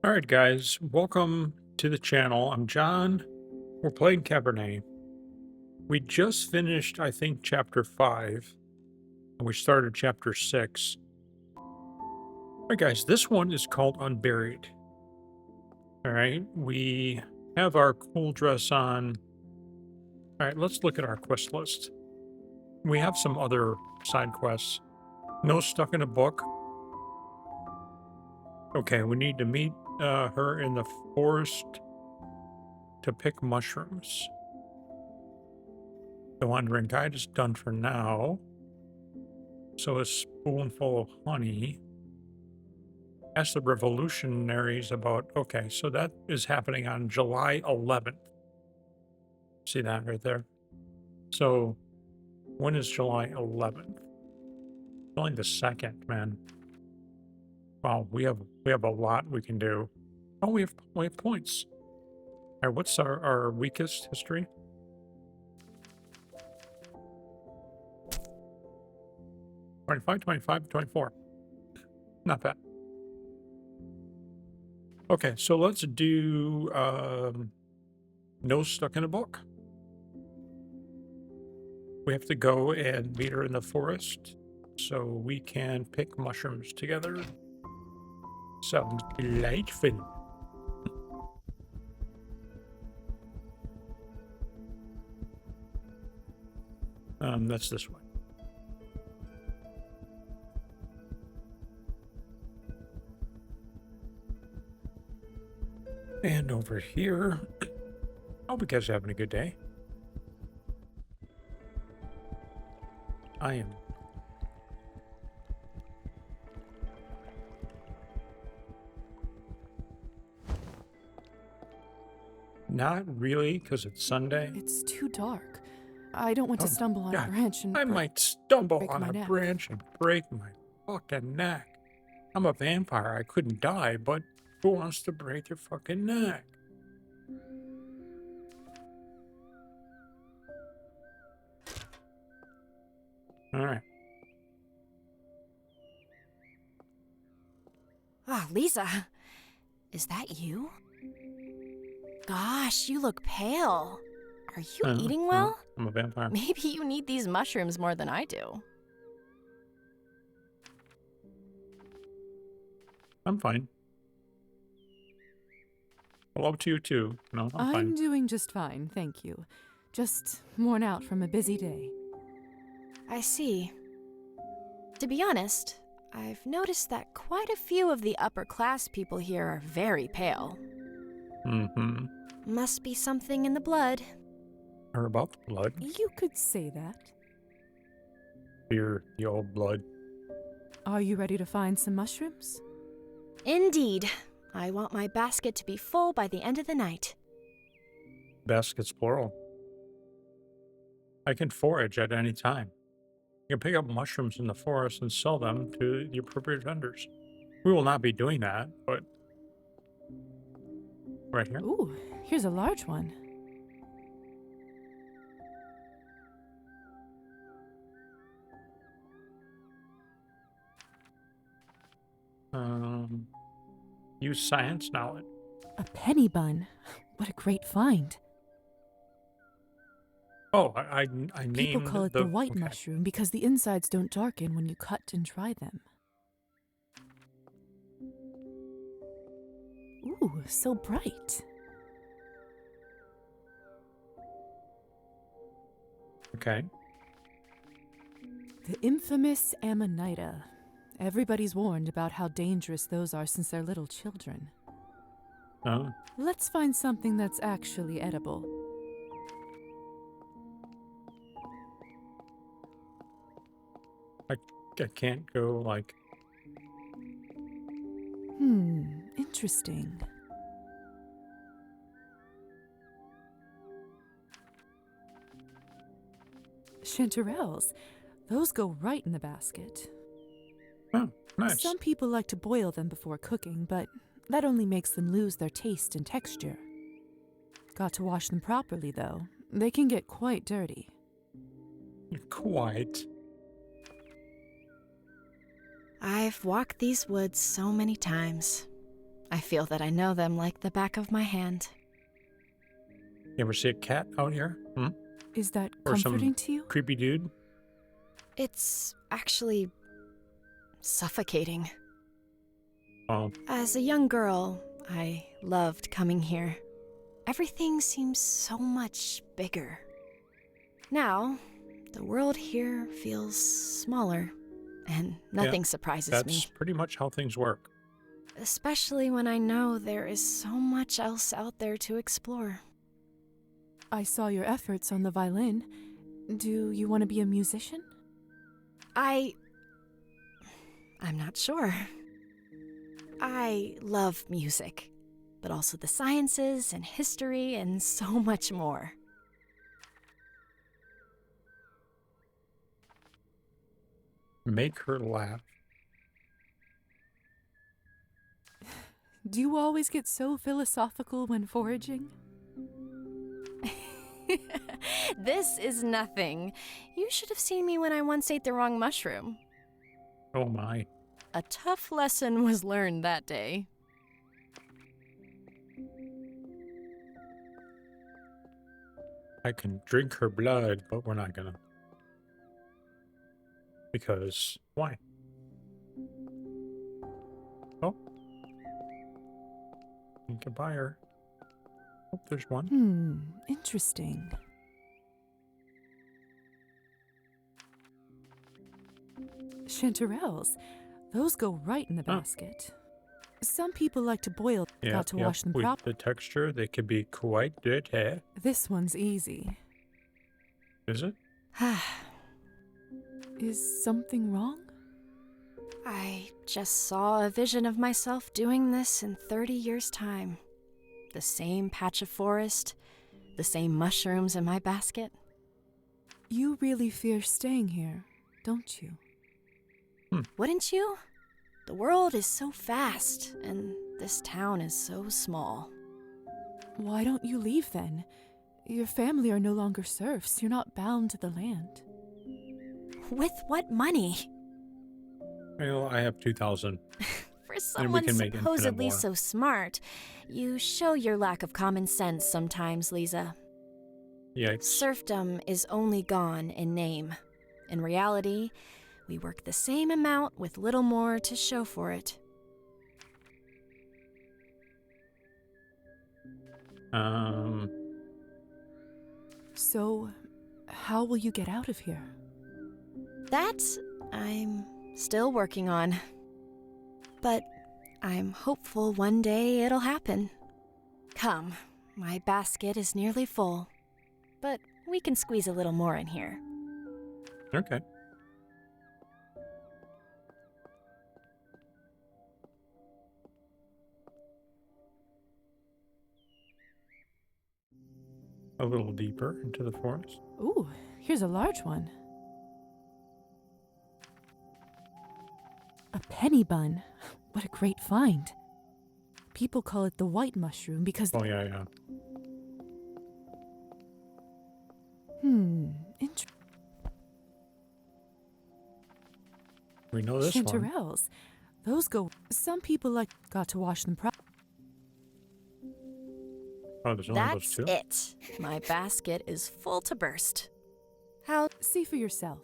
All right, guys, welcome to the channel. I'm John. We're playing Cabernet. We just finished, I think, chapter 5, and we started chapter 6. All right, guys, this one is called Unburied. All right, we have our cool dress on. All right, let's look at our quest list. We have some other side quests. No stuck in a book. Okay, we need to meet her in the forest to pick mushrooms. The wandering guide is done for now. So a spoonful of honey. Ask the revolutionaries about, okay, so that is happening on July 11th. See that right there? So when is July 11th? Only the 2nd, man. Wow, we have a lot we can do. Oh, we have points. All right, what's our weakest history? 25, 25, 24. Not bad. Okay, so let's do no stuck in a book. We have to go and meet her in the forest so we can pick mushrooms together. Sounds delightful. That's this way. And over here. Hope you guys are having a good day. I am. Not really, because it's Sunday. It's too dark. I don't want to stumble on a branch and I might stumble break on my a neck. branch and break my fucking neck. I'm a vampire. I couldn't die, but who wants to break their fucking neck? All right. Ah, Liza, is that you? Gosh, you look pale. Are you eating well? I'm a vampire. Maybe you need these mushrooms more than I do. I'm fine. Hello to you too. No, I'm I'm fine. doing just fine, thank you. Just worn out from a busy day. I see. To be honest, I've noticed that quite a few of the upper class people here are very pale. Mm-hmm. Must be something in the blood. Or about the blood. You could say that. Fear the old blood. Are you ready to find some mushrooms? Indeed. I want my basket to be full by the end of the night. Baskets plural. I can forage at any time. You can pick up mushrooms in the forest and sell them to the appropriate vendors. We will not be doing that, but right here. Ooh, here's a large one. Use science knowledge. A penny bun. What a great find. Oh, I named People call it the white mushroom because the insides don't darken when you cut and dry them. Ooh, so bright. Okay. The infamous Amanita. Everybody's warned about how dangerous those are since they're little children. Oh. Let's find something that's actually edible. I can't go like. Interesting. Chanterelles. Those go right in the basket. Oh, nice. Some people like to boil them before cooking, but that only makes them lose their taste and texture. Got to wash them properly, though. They can get quite dirty. Quite. I've walked these woods so many times. I feel that I know them like the back of my hand. You ever see a cat out here? Hmm? Is that Or comforting some to you? creepy dude? It's actually suffocating. Oh, As a young girl, I loved coming here. Everything seems so much bigger. Now, the world here feels smaller, and nothing surprises that's me. pretty much how things work. Especially when I know there is so much else out there to explore. I saw your efforts on the violin. Do you want to be a musician? I'm not sure. I love music, but also the sciences and history and so much more. Make her laugh. Do you always get so philosophical when foraging? This is nothing. You should have seen me when I once ate the wrong mushroom. Oh my. A tough lesson was learned that day. I can drink her blood, but we're not gonna. Because why? Oh. You can buy her. Oh, there's one. Interesting. Chanterelles. Those go right in the basket. Some people like to boil. Got to wash them With properly. the texture, they can be quite dirty. This one's easy. Is it? Is something wrong? I just saw a vision of myself doing this in 30 years' time. The same patch of forest, the same mushrooms in my basket. You really fear staying here, don't you? Wouldn't you? The world is so fast, and this town is so small. Why don't you leave then? Your family are no longer serfs. You're not bound to the land. With what money? Well, I have 2,000. For we someone can make infinite supposedly more. so smart, you show your lack of common sense sometimes, Liza. Yikes. Serfdom is only gone in name. In reality, we work the same amount with little more to show for it. So, how will you get out of here? That I'm still working on. But I'm hopeful one day it'll happen. Come, my basket is nearly full. But we can squeeze a little more in here. Okay. A little deeper into the forest. Ooh, here's a large one. A penny bun. What a great find. People call it the white mushroom because... Oh, yeah. We know this one. Chanterelles. Those go... Some people like... Got to wash them Oh, there's only those That's two? it. My basket is full to burst. How? See for yourself.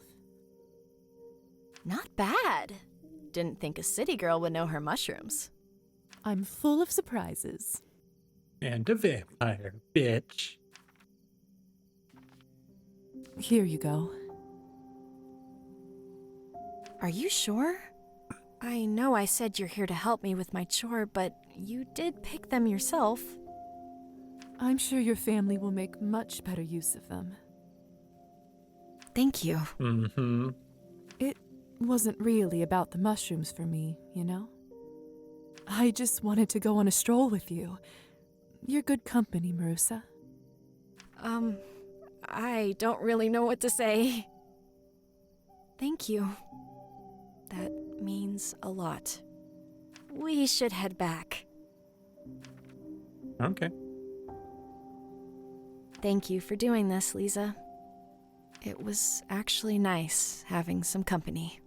Not bad. Didn't think a city girl would know her mushrooms. I'm full of surprises. And a vampire, bitch. Here you go. Are you sure? I know I said you're here to help me with my chore, but you did pick them yourself. I'm sure your family will make much better use of them. Thank you. Mm-hmm. It wasn't really about the mushrooms for me, you know? I just wanted to go on a stroll with you. You're good company, Marusa. I don't really know what to say. Thank you. That means a lot. We should head back. Okay. Thank you for doing this, Liza. It was actually nice having some company.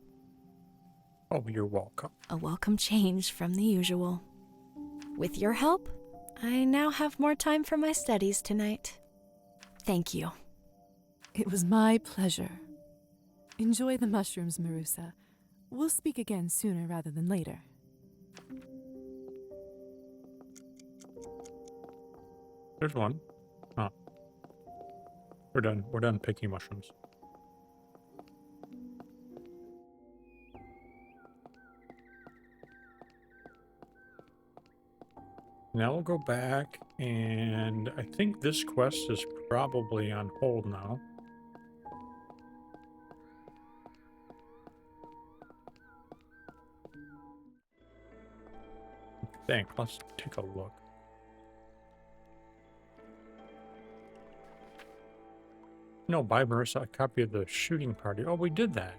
Oh, you're welcome. A welcome change from the usual. With your help, I now have more time for my studies tonight. Thank you. It was my pleasure. Enjoy the mushrooms, Marusa. We'll speak again sooner rather than later. There's one. Oh. We're done. We're done picking mushrooms. Now we'll go back, and I think this quest is probably on hold now. I think. Let's take a look. No, buy Marissa a copy of the shooting party. Oh, we did that.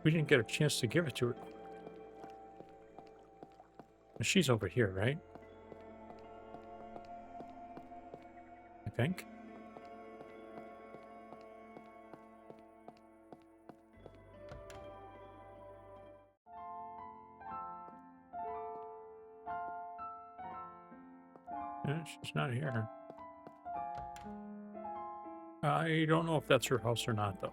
We didn't get a chance to give it to her. She's over here, right? I think. Yeah, she's not here. I don't know if that's her house or not, though.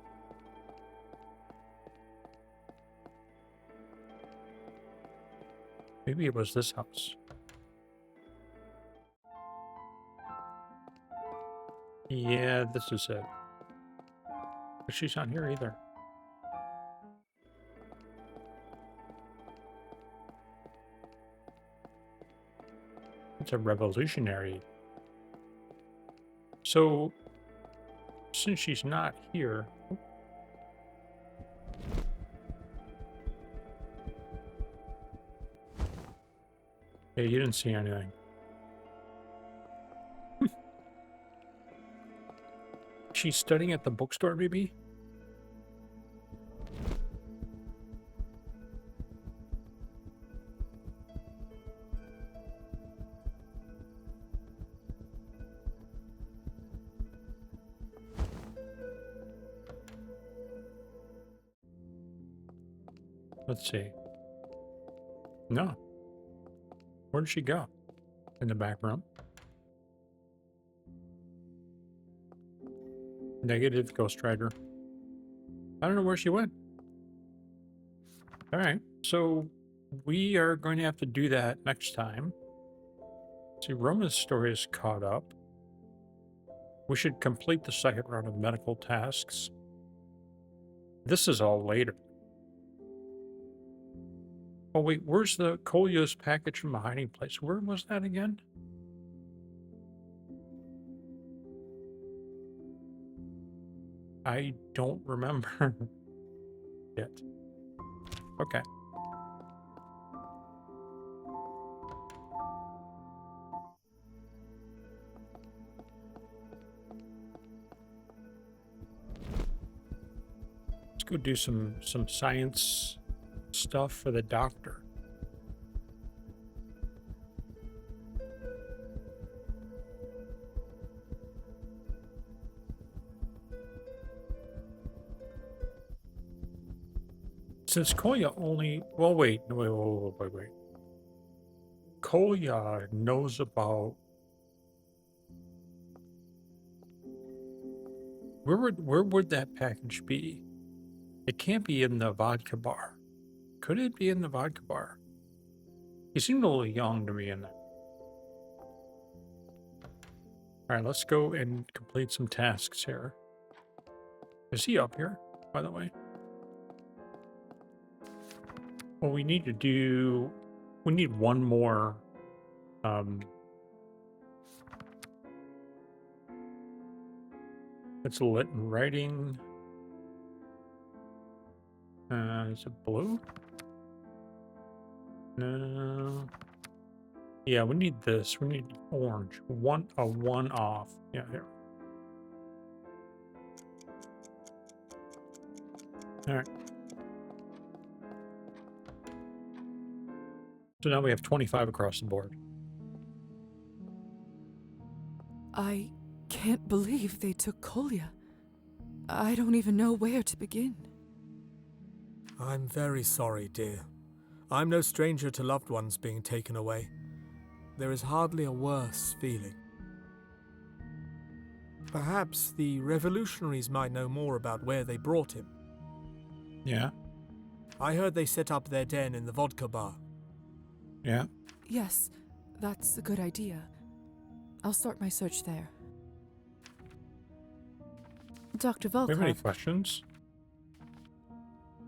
Maybe it was this house. Yeah, this is it. But she's not here either. It's a revolutionary. So, since she's not here... Yeah, you didn't see anything. She's studying at the bookstore, maybe? Let's see. No. Where did she go? In the back room? Negative, Ghost Rider. I don't know where she went. Alright, so we are going to have to do that next time. See, Roma's story is caught up. We should complete the second round of medical tasks. This is all later. Oh wait, where's the Kolya's package from a hiding place? Where was that again? I don't remember yet. Okay. Let's go do some science stuff for the doctor. Since Kolya only... Well, wait. Wait. Kolya knows about... Where would that package be? It can't be in the vodka bar. Could it be in the vodka bar? He seemed a little young to me in that. Alright, let's go and complete some tasks here. Is he up here, by the way? Well, we need to do... We need one more... It's lit in writing. Is it blue? No. Yeah, we need this. We need orange. A one off. Yeah, here. Alright. So now we have 25 across the board. I can't believe they took Kolya. I don't even know where to begin. I'm very sorry, dear. I'm no stranger to loved ones being taken away. There is hardly a worse feeling. Perhaps the revolutionaries might know more about where they brought him. Yeah. I heard they set up their den in the vodka bar. Yeah. Yes, that's a good idea. I'll start my search there. Dr. Do you have any Volkov, questions?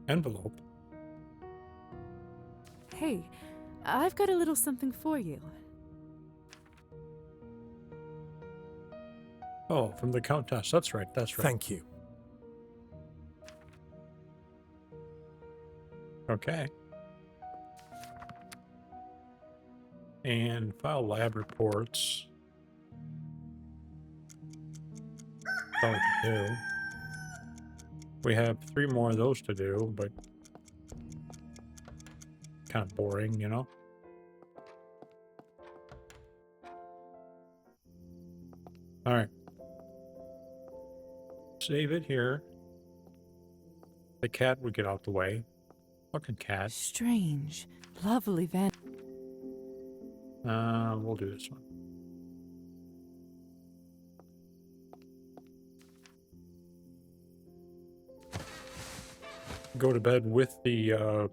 Envelope. hey, I've got a little something for you. Oh, from the Countess. That's right. That's right. Thank you. Okay. And file lab reports. That's all we can do. We have 3 more of those to do, but kind of boring, you know? All right. Save it here. The cat would get out the way. Fucking cat. Strange. Lovely van. We'll do this one. Go to bed with the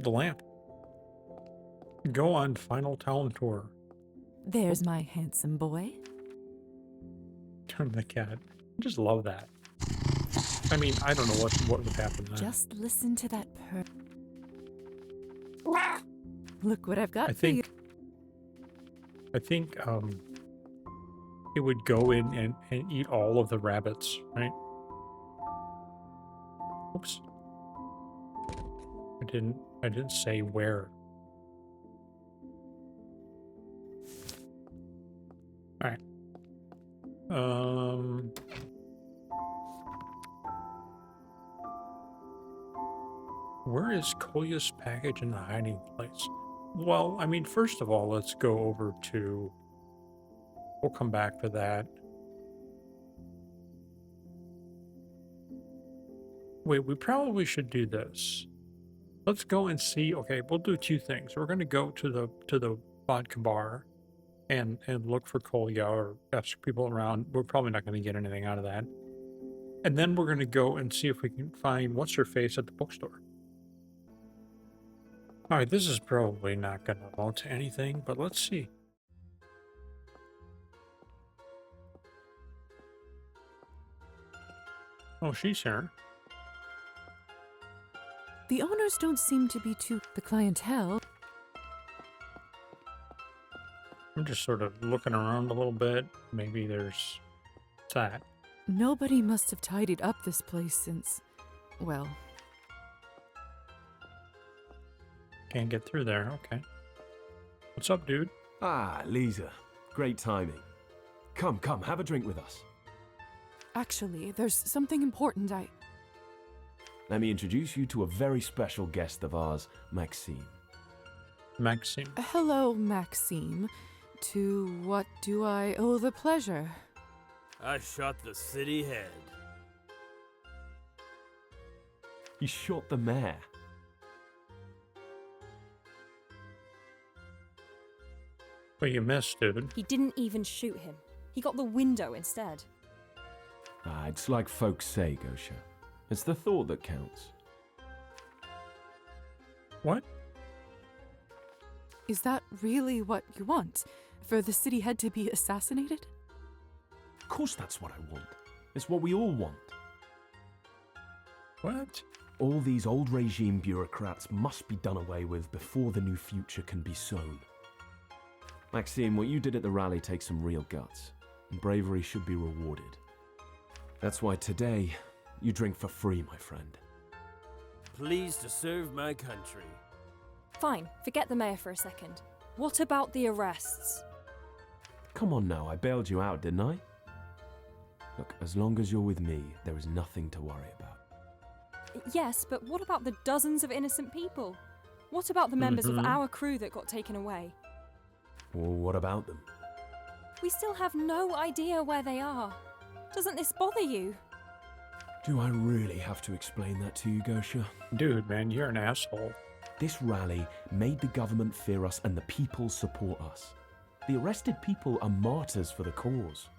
lamp. Go on final town tour. There's my handsome boy. Turn the cat. I just love that. I mean, I don't know what would happen then. Just listen to that purr. Look what I've got I for you. think it would go in and eat all of the rabbits, right? Oops. I didn't say where. All right. Where is Kolya's package in the hiding place? Well, I mean, first of all, let's go over to... We'll come back to that. Wait, we probably should do this. Let's go and see. Okay, we'll do 2 things. We're going to go to the vodka bar and look for Kolya or ask people around. We're probably not going to get anything out of that. And then we're going to go and see if we can find what's her face at the bookstore. All right, this is probably not going to amount to anything, but let's see. Oh, she's here. The owners don't seem to be too... The clientele... I'm just sort of looking around a little bit. Maybe there's that. Nobody must have tidied up this place since... Well... Can't get through there. Okay. What's up, dude? Ah, Liza. Great timing. Come, have a drink with us. Actually, there's something important Let me introduce you to a very special guest of ours, Maxime. Maxime. Hello, Maxime. To what do I owe the pleasure? I shot the city head. You shot the mayor. Well, you missed, dude. He didn't even shoot him. He got the window instead. Ah, it's like folks say, Gosha. It's the thought that counts. What? Is that really what you want? For the city head to be assassinated? Of course that's what I want. It's what we all want. What? All these old regime bureaucrats must be done away with before the new future can be sown. Maxime, what you did at the rally takes some real guts, and bravery should be rewarded. That's why today, you drink for free, my friend. Pleased to serve my country. Fine, forget the mayor for a second. What about the arrests? Come on now, I bailed you out, didn't I? Look, as long as you're with me, there is nothing to worry about. Yes, but what about the dozens of innocent people? What about the members of our crew that got taken away? Well, what about them? We still have no idea where they are. Doesn't this bother you? Do I really have to explain that to you, Gosha? Dude, man, you're an asshole. This rally made the government fear us and the people support us. The arrested people are martyrs for the cause.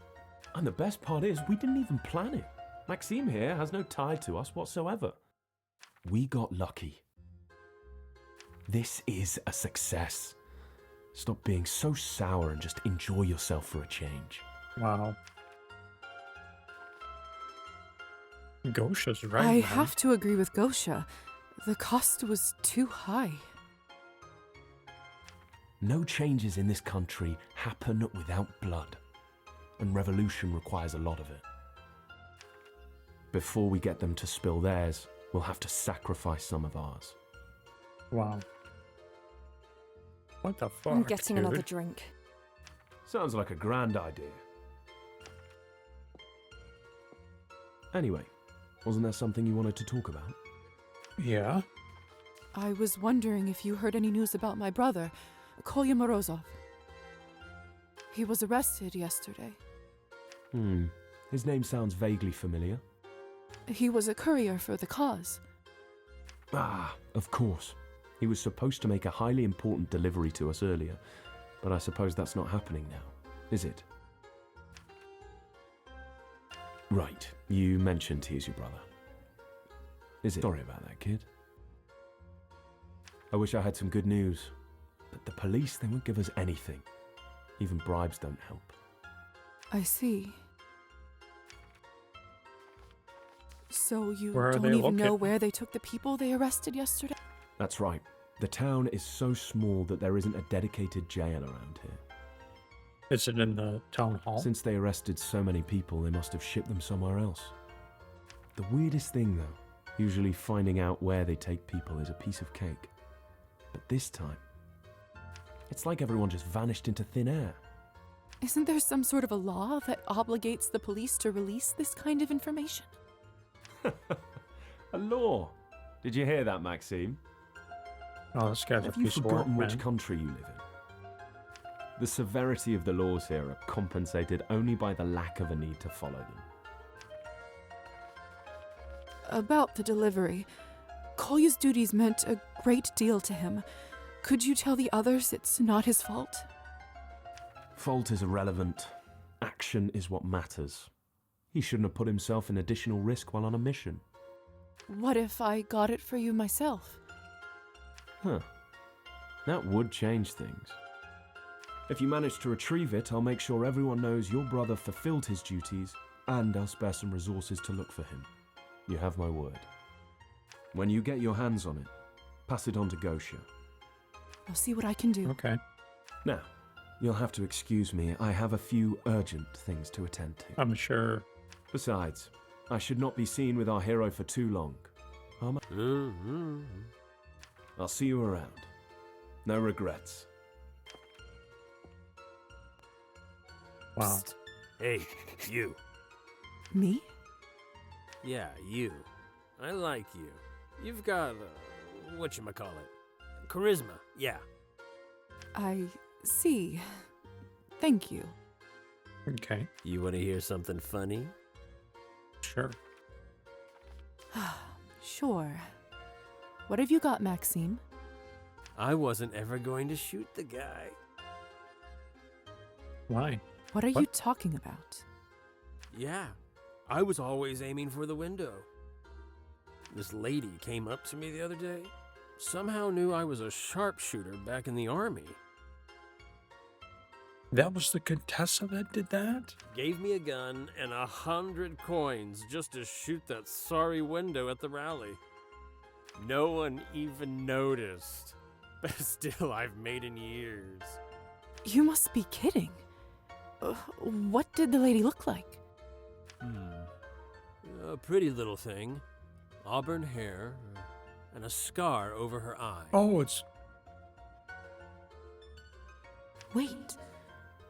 And the best part is, we didn't even plan it. Maxime here has no tie to us whatsoever. We got lucky. This is a success. Stop being so sour and just enjoy yourself for a change. Wow. Gosha's right, I man. have to agree with Gosha. The cost was too high. No changes in this country happen without blood, and revolution requires a lot of it. Before we get them to spill theirs, we'll have to sacrifice some of ours. Wow. What the fuck, I'm getting dude? another drink. Sounds like a grand idea. Anyway, wasn't there something you wanted to talk about? Yeah? I was wondering if you heard any news about my brother, Kolya Morozov. He was arrested yesterday. His name sounds vaguely familiar. He was a courier for the cause. Ah, of course. He was supposed to make a highly important delivery to us earlier, but I suppose that's not happening now, is it? Right, you mentioned he's your brother. Is it? Sorry about that, kid. I wish I had some good news, but the police, they won't give us anything. Even bribes don't help. I see. So you Where are don't they even know located? where they took the people they arrested yesterday? That's right. The town is so small that there isn't a dedicated jail around here. Is it in the town hall? Since they arrested so many people, they must have shipped them somewhere else. The weirdest thing, though, usually finding out where they take people is a piece of cake. But this time, it's like everyone just vanished into thin air. Isn't there some sort of a law that obligates the police to release this kind of information? A law. Did you hear that, Maxime? Oh, this guy's a Have you piece of work, forgotten which man. country you live in? The severity of the laws here are compensated only by the lack of a need to follow them. About the delivery, Kolya's duties meant a great deal to him. Could you tell the others it's not his fault? Fault is irrelevant. Action is what matters. He shouldn't have put himself in additional risk while on a mission. What if I got it for you myself? Huh. That would change things. If you manage to retrieve it, I'll make sure everyone knows your brother fulfilled his duties, and I'll spare some resources to look for him. You have my word. When you get your hands on it, pass it on to Gosha. I'll see what I can do. Okay. Now, you'll have to excuse me. I have a few urgent things to attend to. I'm sure. Besides, I should not be seen with our hero for too long. I'll see you around. No regrets. Wow. Psst. Hey, you. Me? Yeah, you. I like you. You've got, whatchamacallit? Charisma, yeah. I see. Thank you. Okay. You want to hear something funny? Sure. Sure. What have you got, Maxime? I wasn't ever going to shoot the guy. Why? What are you What? talking about? Yeah, I was always aiming for the window. This lady came up to me the other day. Somehow knew I was a sharpshooter back in the army. That was the Contessa that did that? Gave me a gun and 100 coins just to shoot that sorry window at the rally. No one even noticed. But still, I've made in years. You must be kidding. What did the lady look like? A pretty little thing. Auburn hair and a scar over her eye. Oh, it's... Wait,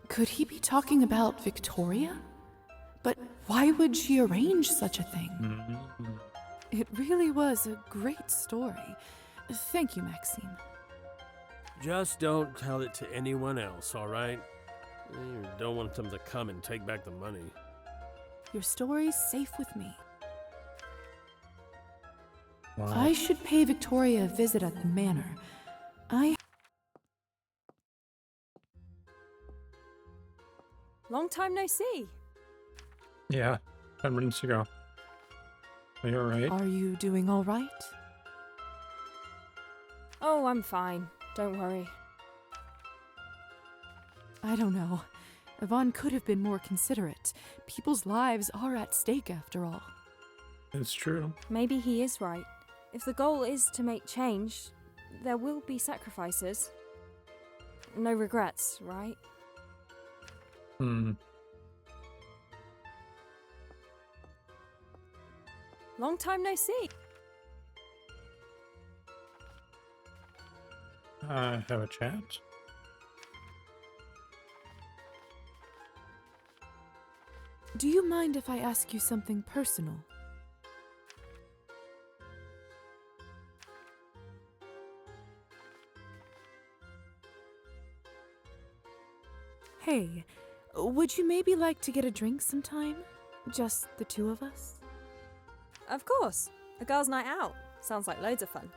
could he be talking about Victoria? But why would she arrange such a thing? Mm-hmm. It really was a great story. Thank you, Maxime. Just don't tell it to anyone else, all right? You don't want them to come and take back the money. Your story's safe with me. Wow. I should pay Victoria a visit at the manor. Long time no see. Yeah, 10 minutes ago. Are you alright? Are you doing all right? Oh, I'm fine. Don't worry. I don't know. Yvonne could have been more considerate. People's lives are at stake after all. It's true. Maybe he is right. If the goal is to make change, there will be sacrifices. No regrets, right? Hmm. Long time no see. Have a chat. Do you mind if I ask you something personal? Hey, would you maybe like to get a drink sometime? Just the two of us? Of course. A girls' night out. Sounds like loads of fun.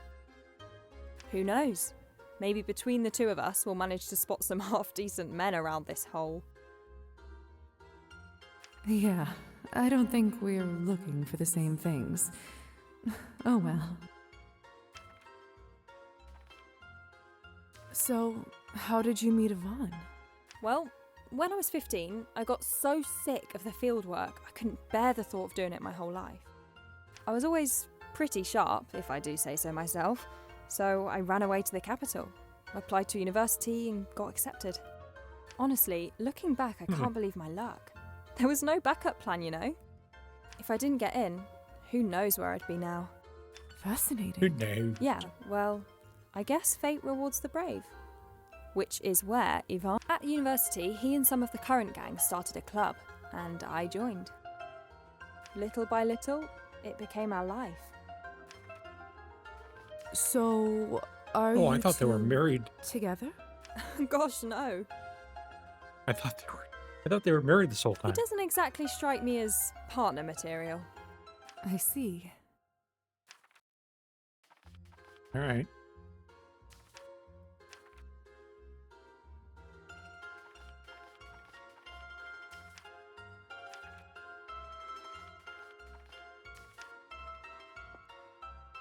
Who knows? Maybe between the two of us we'll manage to spot some half-decent men around this hole. Yeah, I don't think we're looking for the same things. Oh well. So, how did you meet Yvonne? Well, when I was 15, I got so sick of the field work, I couldn't bear the thought of doing it my whole life. I was always pretty sharp, if I do say so myself, so I ran away to the capital, applied to university and got accepted. Honestly, looking back, I can't believe my luck. There was no backup plan, you know? If I didn't get in, who knows where I'd be now. Fascinating. Who knows? Yeah, well, I guess fate rewards the brave. Which is where Yvonne... At university, he and some of the current gang started a club, and I joined. Little by little, it became our life. So, are Oh, you I thought they were two married. together? Gosh, no. I thought they were married this whole He time. doesn't exactly strike me as partner material. I see. All right.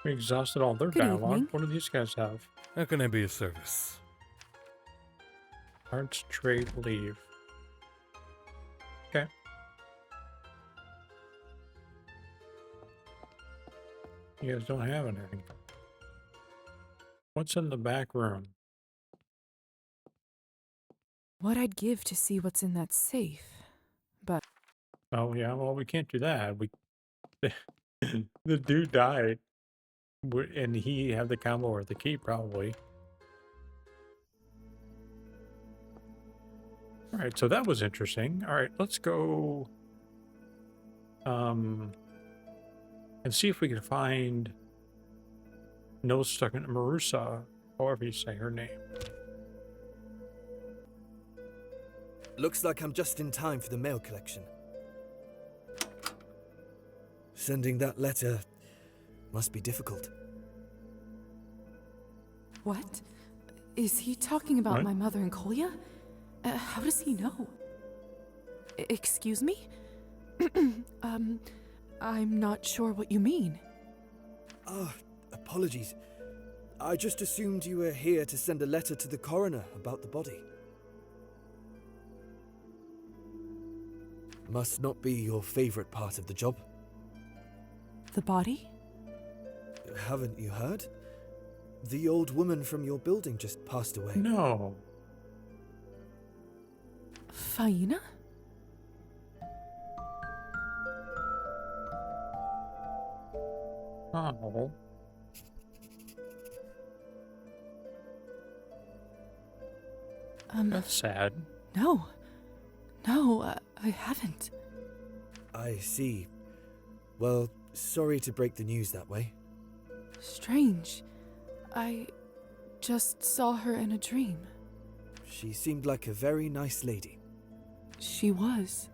We exhausted all their Good dialogue. evening. What do these guys have? How can I be of service? Arts, trade, leave. Okay. You guys don't have anything. What's in the back room? What I'd give to see what's in that safe. But Oh yeah, well we can't do that. We the dude died, and he had the combo or the key probably. All right, so that was interesting. All right, let's go and see if we can find Nose Stuck in Marusa, however you say her name. Looks like I'm just in time for the mail collection. Sending that letter must be difficult. what? Is he talking about What? my mother and Kolya? How does he know? Excuse me? I'm not sure what you mean. Ah, apologies. I just assumed you were here to send a letter to the coroner about the body. Must not be your favorite part of the job. The body? Haven't you heard? The old woman from your building just passed away. No. Faina? Oh. That's sad. No. No, I haven't. I see. Well, sorry to break the news that way. Strange. I just saw her in a dream. She seemed like a very nice lady. She was.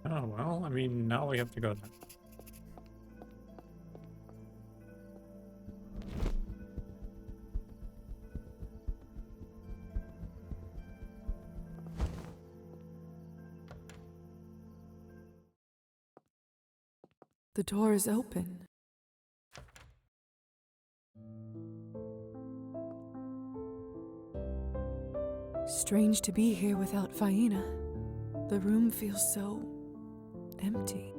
Oh, well, I mean, now we have to go there. The door is open. Strange to be here without Faina. The room feels so empty.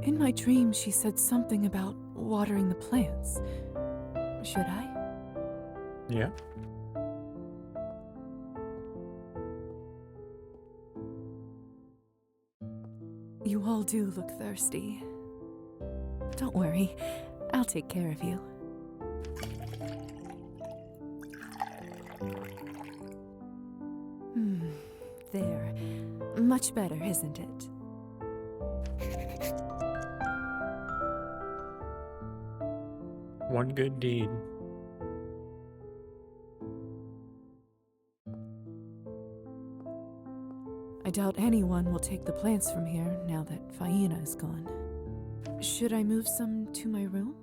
In my dream, she said something about watering the plants. Should I? Yeah. You all do look thirsty. Don't worry, I'll take care of you. There. Much better, isn't it? One good deed. I doubt anyone will take the plants from here now that Faina is gone. Should I move some to my room?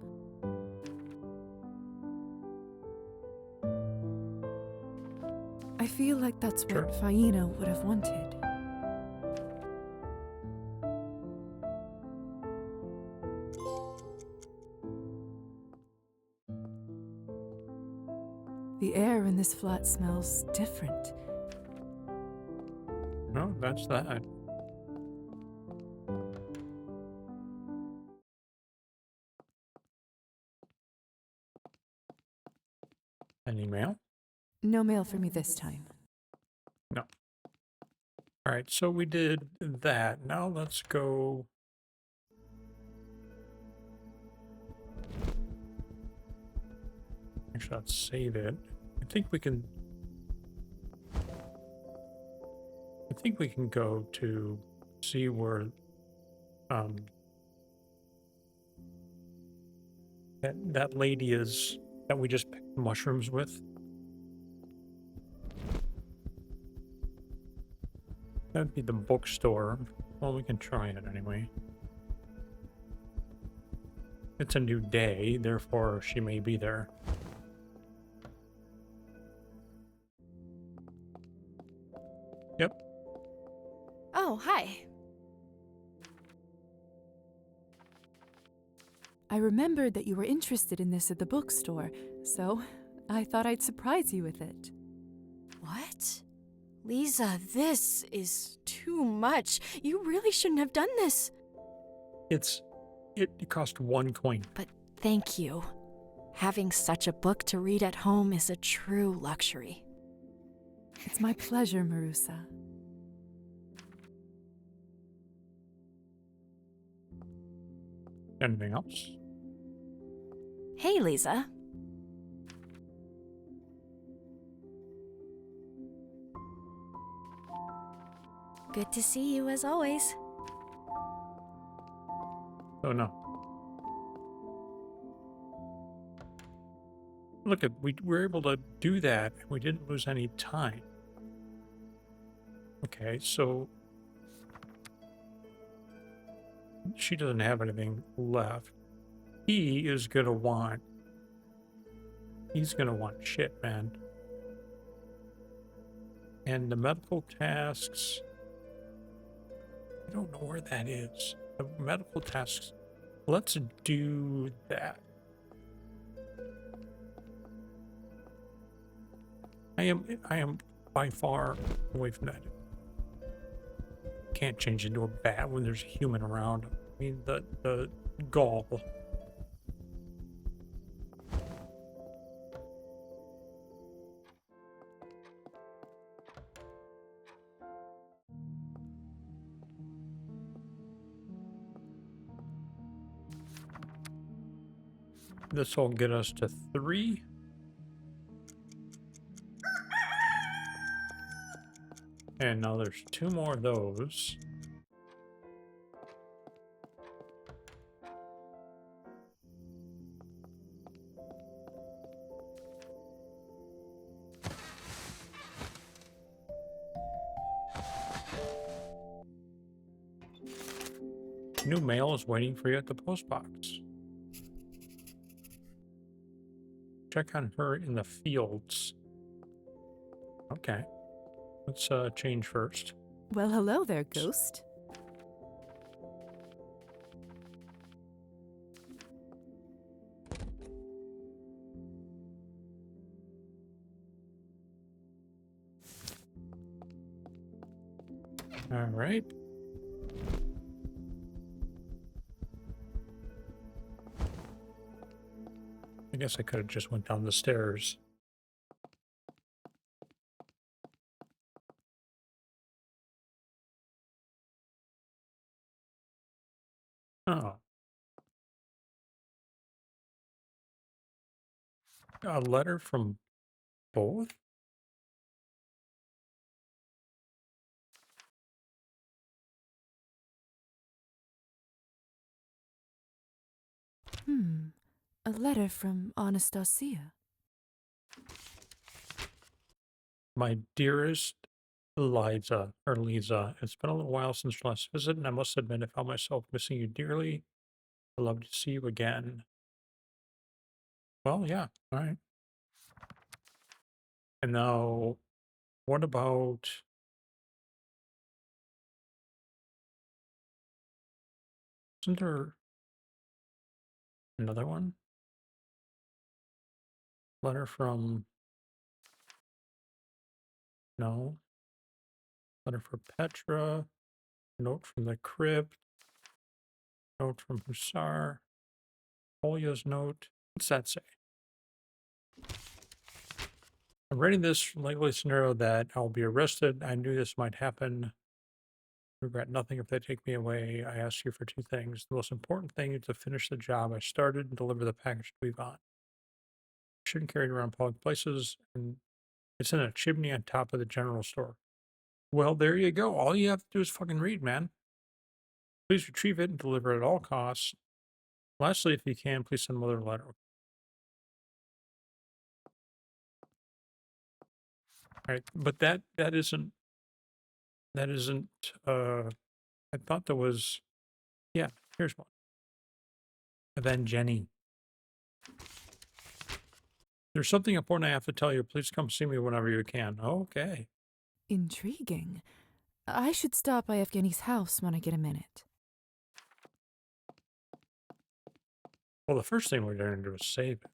I feel like that's Sure. what Faina would have wanted. The air in this flat smells different. No, that's that. Any mail? No mail for me this time. No. All right, so we did that. Now let's go. Actually, let's save it. I think we can go to see where that lady is that we just picked mushrooms with. That'd be the bookstore. Well, we can try it anyway. It's a new day, therefore she may be there. Yep. Oh, hi. I remembered that you were interested in this at the bookstore, so I thought I'd surprise you with it. What? Liza, this is too much. You really shouldn't have done this. It cost 1 coin. But thank you. Having such a book to read at home is a true luxury. It's my pleasure, Marusa. Anything else? Hey, Liza. Good to see you as always. Oh no. Look, we were able to do that. We didn't lose any time. Okay, so she doesn't have anything left. He's gonna want shit, man. And the medical tasks, I don't know where that is. The medical tasks, let's do that. I am by far away from that. Can't change into a bat when there's a human around. I mean, the gall. This will get us to 3. And now there's 2 more of those. New mail is waiting for you at the post box. Check on her in the fields. Okay. Let's change first. Well, hello there, Ghost. right. I guess I could have just went down the stairs. Oh. A letter from both? A letter from Anastasia. My dearest Liza, or Liza, it's been a little while since your last visit, and I must admit I found myself missing you dearly. I'd love to see you again. Well, yeah, all right. And now, what about... Isn't there another one? Letter from... No. Letter for Petra. Note from the crypt. Note from Hussar. Polya's note. What's that say? I'm writing this likely scenario that I'll be arrested. I knew this might happen. Regret nothing if they take me away. I ask you for two things. The most important thing is to finish the job I started and deliver the package to Yvonne. I shouldn't carry it around public places, and it's in a chimney on top of the general store. Well, there you go. All you have to do is fucking read, man. Please retrieve it and deliver it at all costs. Lastly, if you can, please send Mother a letter. All right, but that isn't I thought there was, yeah, here's one. And then Jenny. There's something important I have to tell you. Please come see me whenever you can. Okay. Intriguing. I should stop by Evgeny's house when I get a minute. Well, the first thing we're going to do is save it.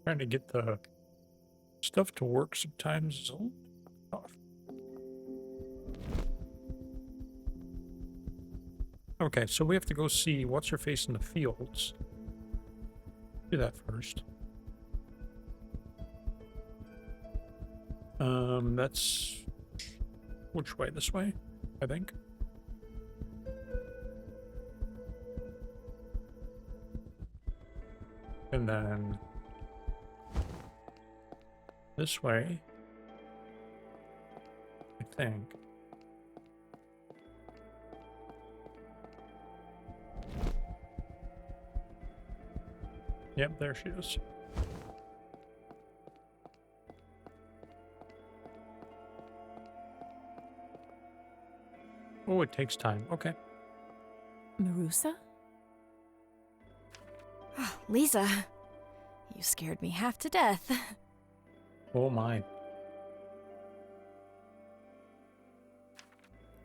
Trying to get the stuff to work sometimes is a little tough. Okay, so we have to go see what's her face in the fields. Do that first. That's which way? This way, I think. And then this way, I think. Yep, there she is. Oh, it takes time. Okay. Marusa? Liza, you scared me half to death. Oh my.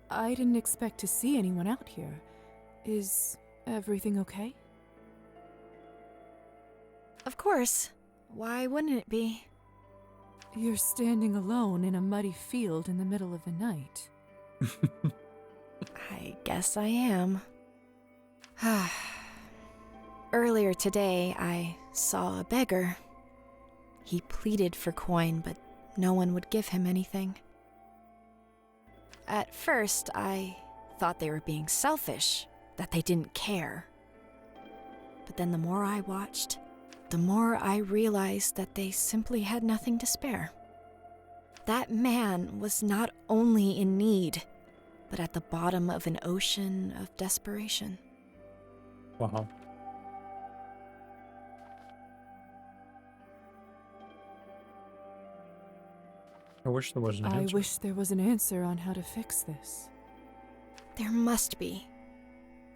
I didn't expect to see anyone out here. Is everything okay? Of course. Why wouldn't it be? You're standing alone in a muddy field in the middle of the night. I guess I am. Earlier today, I saw a beggar. He pleaded for coin, but no one would give him anything. At first, I thought they were being selfish, that they didn't care. But then the more I watched, the more I realized that they simply had nothing to spare. That man was not only in need, but at the bottom of an ocean of desperation. Wow. I wish there was an answer. I wish there was an answer on how to fix this. There must be.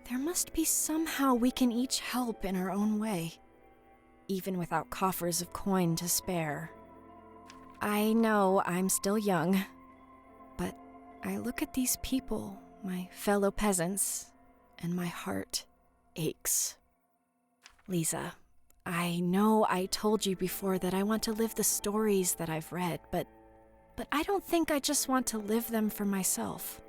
There must be somehow we can each help in our own way, even without coffers of coin to spare. I know I'm still young, but I look at these people, my fellow peasants, and my heart aches. Liza, I know I told you before that I want to live the stories that I've read, but I don't think I just want to live them for myself.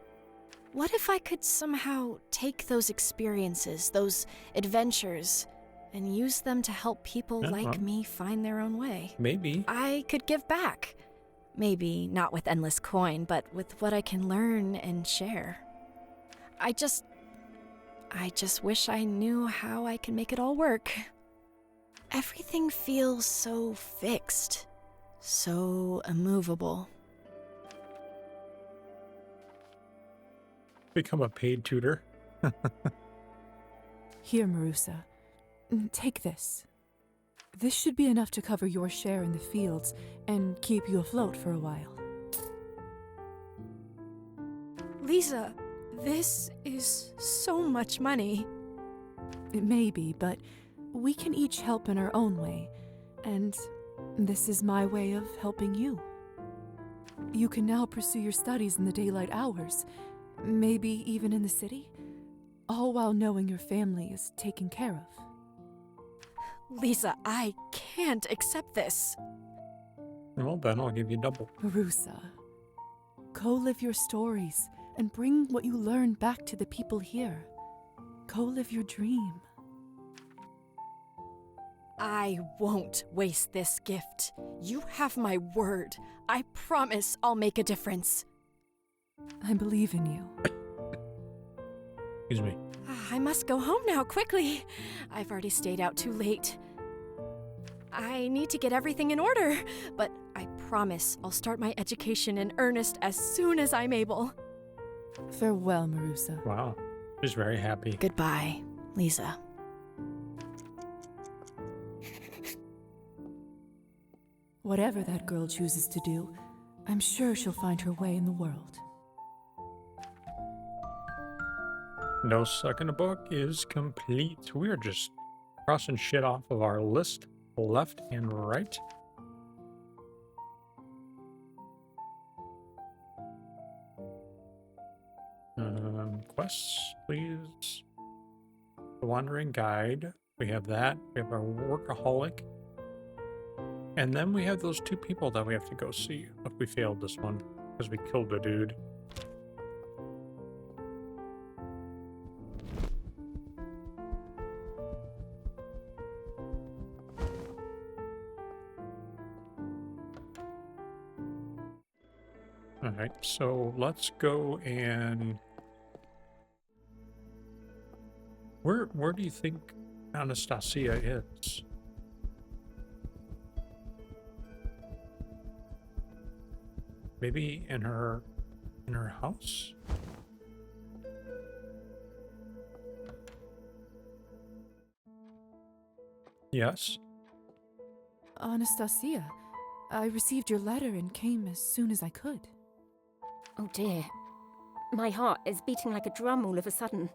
What if I could somehow take those experiences, those adventures, and use them to help people like me find their own way? Maybe. I could give back. Maybe not with endless coin, but with what I can learn and share. I just wish I knew how I can make it all work. Everything feels so fixed, so immovable. Become a paid tutor. Here, Marusa. Take this. This should be enough to cover your share in the fields and keep you afloat for a while. Liza, this is so much money. It may be, but we can each help in our own way, and this is my way of helping you. You can now pursue your studies in the daylight hours, maybe even in the city, all while knowing your family is taken care of. Liza, I can't accept this. Well, then I'll give you double. Marusa, go live your stories and bring what you learn back to the people here. Go live your dream. I won't waste this gift. You have my word. I promise I'll make a difference. I believe in you. Excuse me. I must go home now, quickly. I've already stayed out too late. I need to get everything in order, but I promise I'll start my education in earnest as soon as I'm able. Farewell, Marusa. Wow. She's very happy. Goodbye, Liza. Whatever that girl chooses to do, I'm sure she'll find her way in the world. No Suck in a Book is complete. We're just crossing shit off of our list, left and right. Quests, please. The Wandering Guide. We have that. We have our Workaholic. And then we have those two people that we have to go see if we failed this one because we killed a dude. All right, so let's go and where do you think Anastasia is? Maybe in her house? Yes. Anastasia, I received your letter and came as soon as I could. Oh dear. My heart is beating like a drum all of a sudden.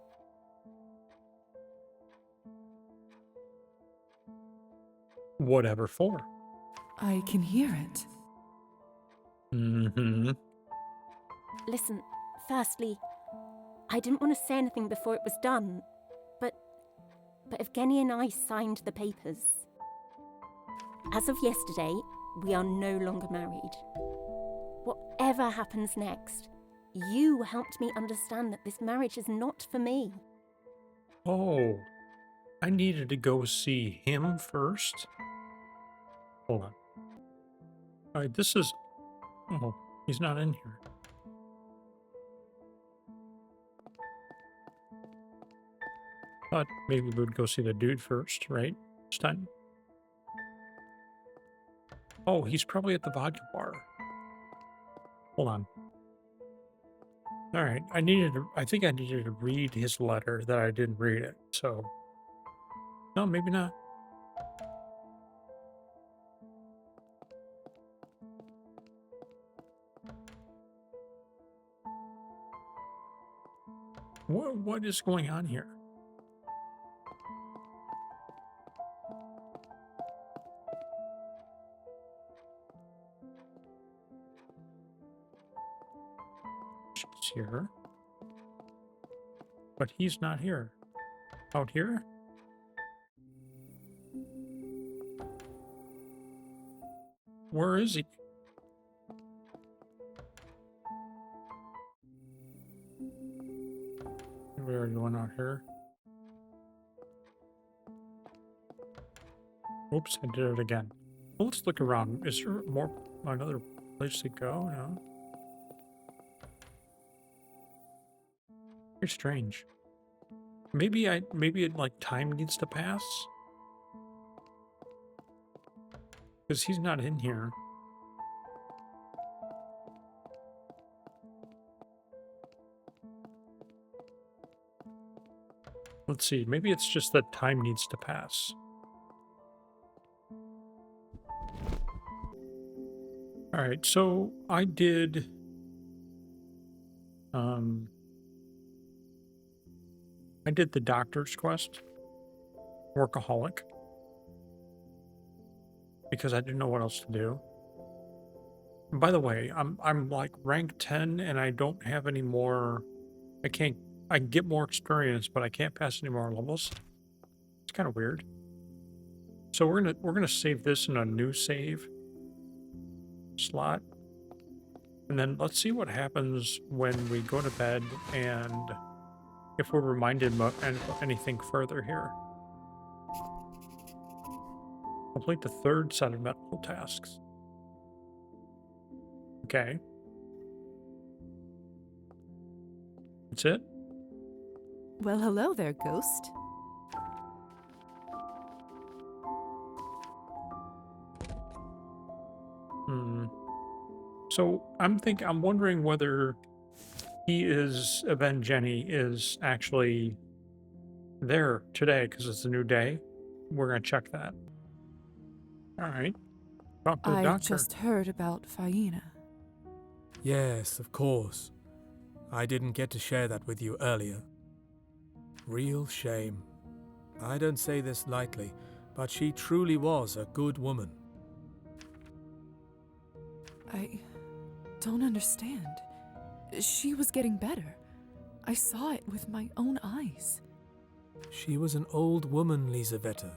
Whatever for? I can hear it. Mm-hmm. Listen, firstly, I didn't want to say anything before it was done, but Evgeny and I signed the papers. As of yesterday, we are no longer married. Whatever happens next, you helped me understand that this marriage is not for me. Oh, I needed to go see him first. Hold on. All right, this is... Oh, he's not in here. Thought maybe we would go see the dude first, right? This time. Oh, he's probably at the vodka bar. Hold on. All right, I think I needed to read his letter that I didn't read it, so... No, maybe not. What is going on here? is here. But he's not here. Out here? Where is he? Where are you going out here? Oops, I did it again. Well, let's look around. Is there another place to go? No. Very strange. Maybe like time needs to pass? Because he's not in here. Let's see, maybe it's just that time needs to pass. Alright, so I did the doctor's quest, workaholic, because I didn't know what else to do. And by the way, I'm like rank 10 and I don't have any more. I can get more experience, but I can't pass any more levels. It's kind of weird. So we're gonna save this in a new save slot, and then let's see what happens when we go to bed and if we're reminded of anything further here. Complete the third set of medical tasks. Okay. That's it? Well, hello there, ghost. So I'm wondering whether Jenny is actually there today because it's a new day. We're gonna check that. All right. Talk to the I doctor. just heard about Faina. Yes, of course. I didn't get to share that with you earlier. Real shame. I don't say this lightly, but she truly was a good woman. I don't understand. She was getting better. I saw it with my own eyes. She was an old woman, Lizaveta.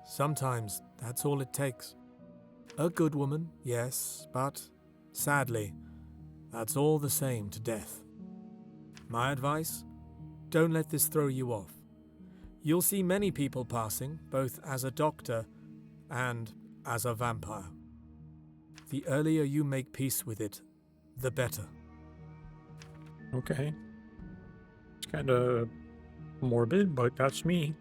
Sometimes that's all it takes. A good woman, yes, but sadly, that's all the same to death. My advice? Don't let this throw you off. You'll see many people passing, both as a doctor and as a vampire. The earlier you make peace with it, the better. Okay. It's kind of morbid, but that's me.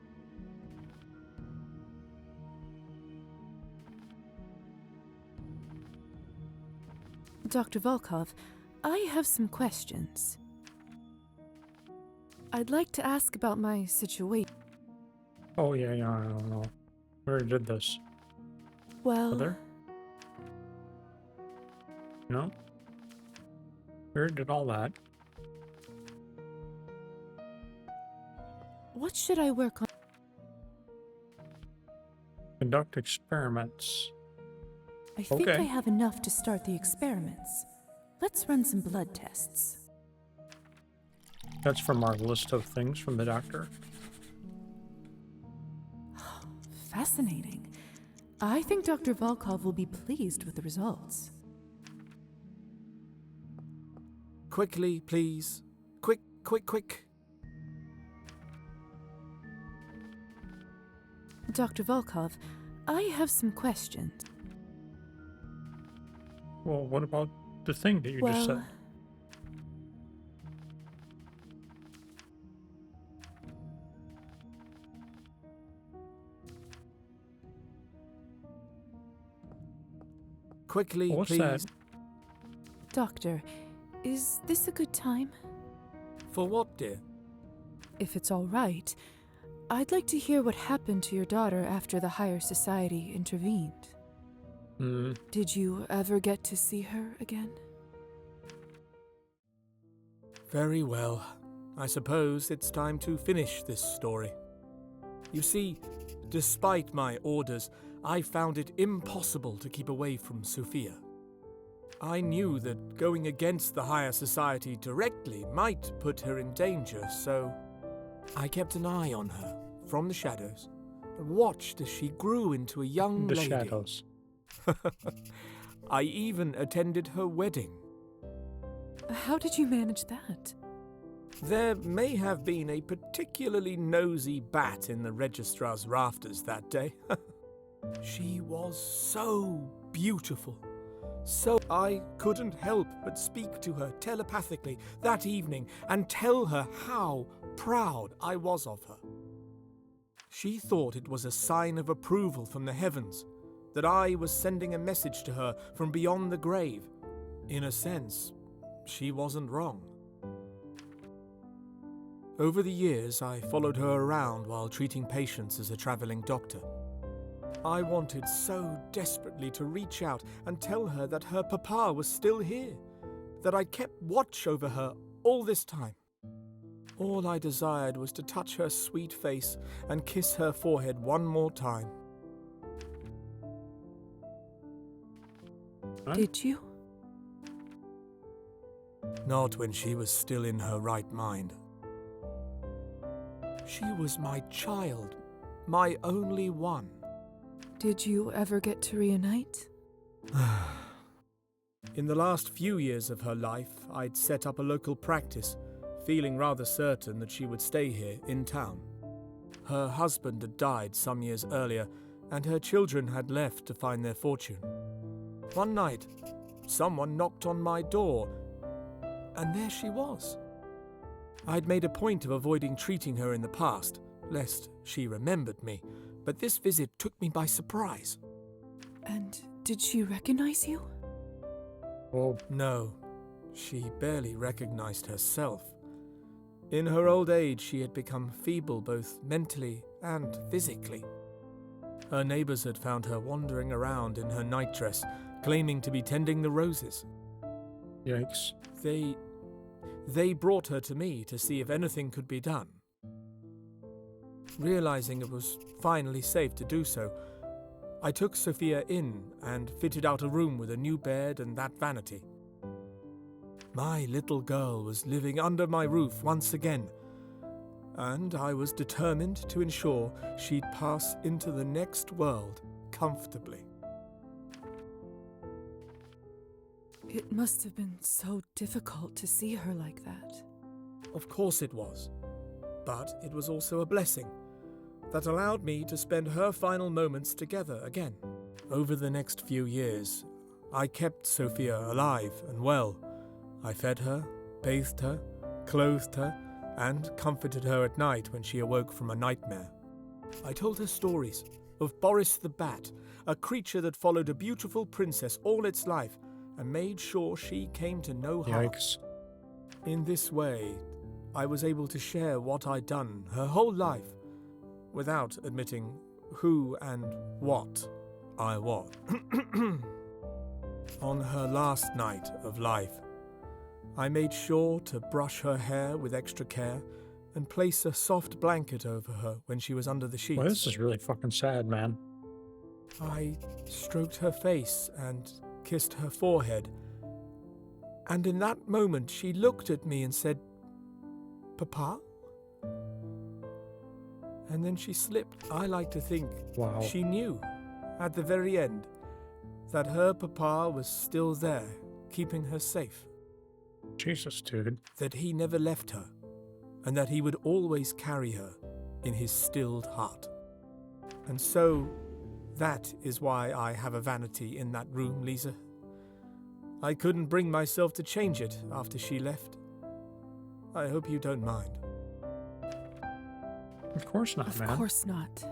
Dr. Volkov, I have some questions. I'd like to ask about my situation. Oh, yeah, I don't know. We already did this. Well, Other? No? We already did all that. what should I work on? Conduct experiments. I think Okay. I have enough to start the experiments. Let's run some blood tests. That's from our list of things from the doctor. Fascinating. I think Dr. Volkov will be pleased with the results. Quickly, please. Quick, quick, quick. Dr. Volkov, I have some questions. Well, what about the thing that you just said? Quickly, What's please. that? Doctor, is this a good time? For what, dear? If it's all right, I'd like to hear what happened to your daughter after the higher society intervened. Did you ever get to see her again? Very well. I suppose it's time to finish this story. You see, despite my orders, I found it impossible to keep away from Sophia. I knew that going against the higher society directly might put her in danger, so I kept an eye on her from the shadows and watched as she grew into a young The lady. shadows. I even attended her wedding. How did you manage that? There may have been a particularly nosy bat in the registrar's rafters that day. She was so beautiful. So I couldn't help but speak to her telepathically that evening and tell her how proud I was of her. She thought it was a sign of approval from the heavens, that I was sending a message to her from beyond the grave. In a sense, she wasn't wrong. Over the years, I followed her around while treating patients as a traveling doctor. I wanted so desperately to reach out and tell her that her papa was still here, that I kept watch over her all this time. All I desired was to touch her sweet face and kiss her forehead one more time. Huh? Did you? Not when she was still in her right mind. She was my child, my only one. Did you ever get to reunite? In the last few years of her life, I'd set up a local practice, feeling rather certain that she would stay here in town. Her husband had died some years earlier, and her children had left to find their fortune. One night, someone knocked on my door, and there she was. I'd made a point of avoiding treating her in the past, lest she remembered me, but this visit took me by surprise. And did she recognize you? Well, No, she barely recognized herself. In her old age, she had become feeble both mentally and physically. Her neighbors had found her wandering around in her nightdress, claiming to be tending the roses. yikes. They brought her to me to see if anything could be done. Realizing it was finally safe to do so, I took Sophia in and fitted out a room with a new bed and that vanity. My little girl was living under my roof once again, and I was determined to ensure she'd pass into the next world comfortably. It must have been so difficult to see her like that. Of course it was, but it was also a blessing that allowed me to spend her final moments together again. Over the next few years, I kept Sophia alive and well. I fed her, bathed her, clothed her, and comforted her at night when she awoke from a nightmare. I told her stories of Boris the Bat, a creature that followed a beautiful princess all its life and made sure she came to no harm. Yikes. In this way, I was able to share what I'd done her whole life without admitting who and what I was. On her last night of life, I made sure to brush her hair with extra care and place a soft blanket over her when she was under the sheets. Well, this is really fucking sad, man. I stroked her face and kissed her forehead, and in that moment she looked at me and said, "Papa?" And then she slipped. I like to think Wow. she knew, at the very end, that her papa was still there, keeping her safe, Jesus, dude. that he never left her, and that he would always carry her in his stilled heart. And so, that is why I have a vanity in that room, Liza. I couldn't bring myself to change it after she left. I hope you don't mind. Of course not, man. Of course not.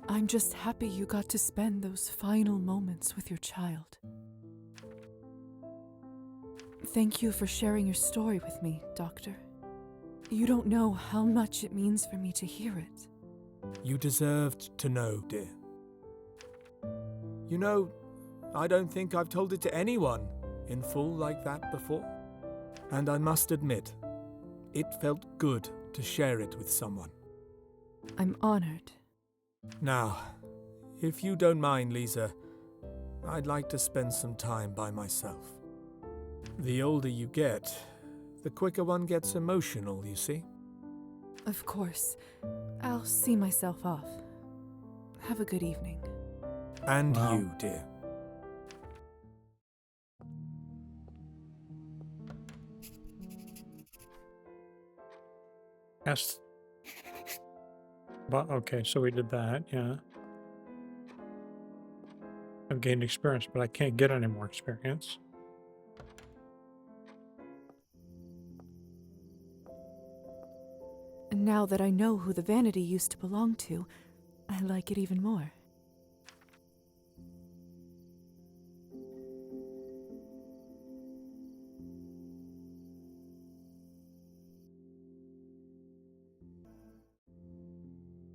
I'm just happy you got to spend those final moments with your child. Thank you for sharing your story with me, Doctor. You don't know how much it means for me to hear it. You deserved to know, dear. You know, I don't think I've told it to anyone in full like that before. And I must admit, it felt good to share it with someone. I'm honored. Now, if you don't mind, Liza, I'd like to spend some time by myself. The older you get, the quicker one gets emotional, you see? Of course. I'll see myself off. Have a good evening. And Wow. you, dear. Yes. But okay, so we did that, yeah. I've gained experience, but I can't get any more experience. And now that I know who the vanity used to belong to, I like it even more.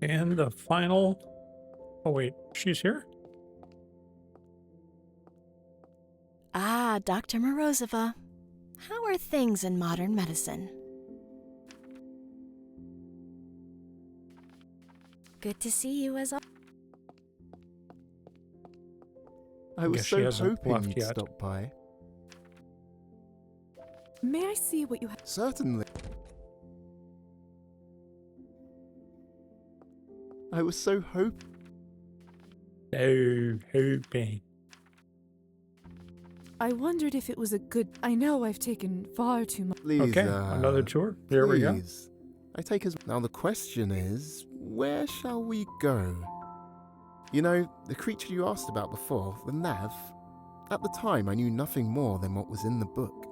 And the final... Oh wait, she's here? Ah, Dr. Morozova. How are things in modern medicine? Good to see you as always. I Guess was she so hasn't hoping left you'd yet. stop by. May I see what you have? Certainly. I was so hoping. So hoping. I wondered if it was a good... I know I've taken far too much. Okay, another tour. Here we go. Please. I take as... Now the question is, where shall we go? You know, the creature you asked about before, the Nav, at the time I knew nothing more than what was in the book.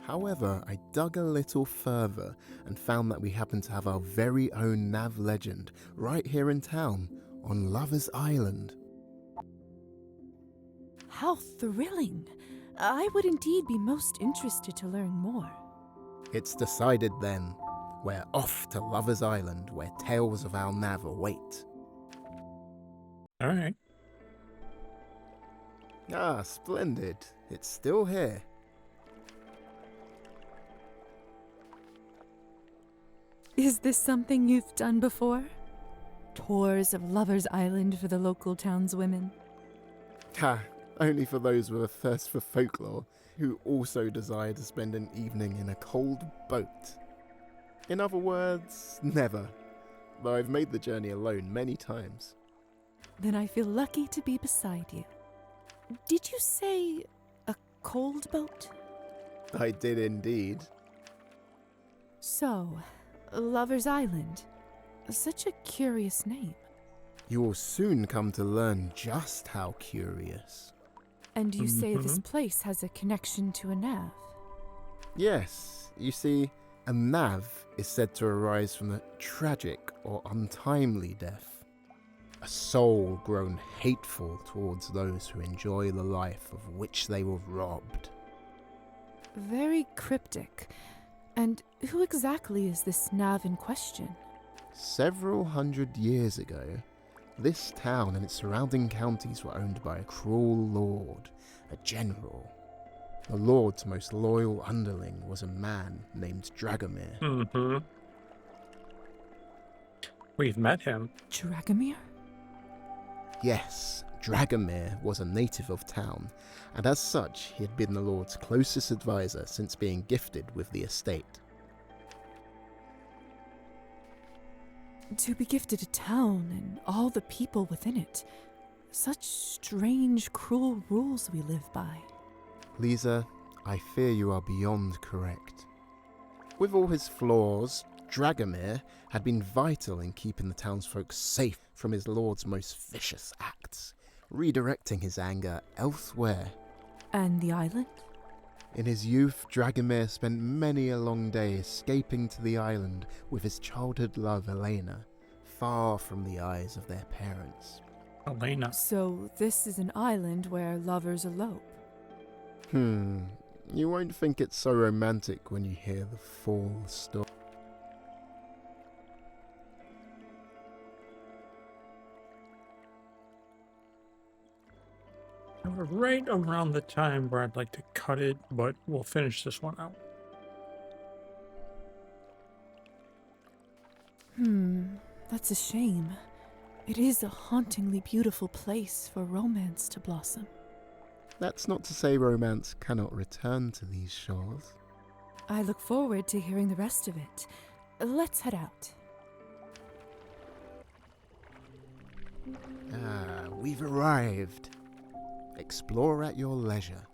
However, I dug a little further and found that we happen to have our very own Nav legend right here in town, on Lover's Island. How thrilling. I would indeed be most interested to learn more. It's decided then. We're off to Lover's Island, where tales of our Nav await. All right. Ah, splendid. It's still here. Is this something you've done before? Tours of Lover's Island for the local townswomen? Ha! Only for those with a thirst for folklore, who also desire to spend an evening in a cold boat. In other words, never. Though I've made the journey alone many times. Then I feel lucky to be beside you. Did you say a cold boat? I did indeed. So, Lover's Island. Such a curious name. You will soon come to learn just how curious. And you say this place has a connection to a nav? Yes, you see, a Nav is said to arise from a tragic or untimely death. A soul grown hateful towards those who enjoy the life of which they were robbed. Very cryptic. And who exactly is this nav in question? Several hundred years ago, this town and its surrounding counties were owned by a cruel lord, a general. The lord's most loyal underling was a man named Dragomir. Mm-hmm. We've met him. Dragomir? Yes, Dragomir was a native of town, and as such he had been the lord's closest advisor since being gifted with the estate. To be gifted a town and all the people within it. Such strange, cruel rules we live by. Liza, I fear you are beyond correct. With all his flaws, Dragomir had been vital in keeping the townsfolk safe from his lord's most vicious acts, redirecting his anger elsewhere. And the island? In his youth, Dragomir spent many a long day escaping to the island with his childhood love Elena, far from the eyes of their parents. Elena. So this is an island where lovers elope. You won't think it's so romantic when you hear the full story. And we're right around the time where I'd like to cut it, but we'll finish this one out. That's a shame. It is a hauntingly beautiful place for romance to blossom. That's not to say romance cannot return to these shores. I look forward to hearing the rest of it. Let's head out. Ah, we've arrived. Explore at your leisure.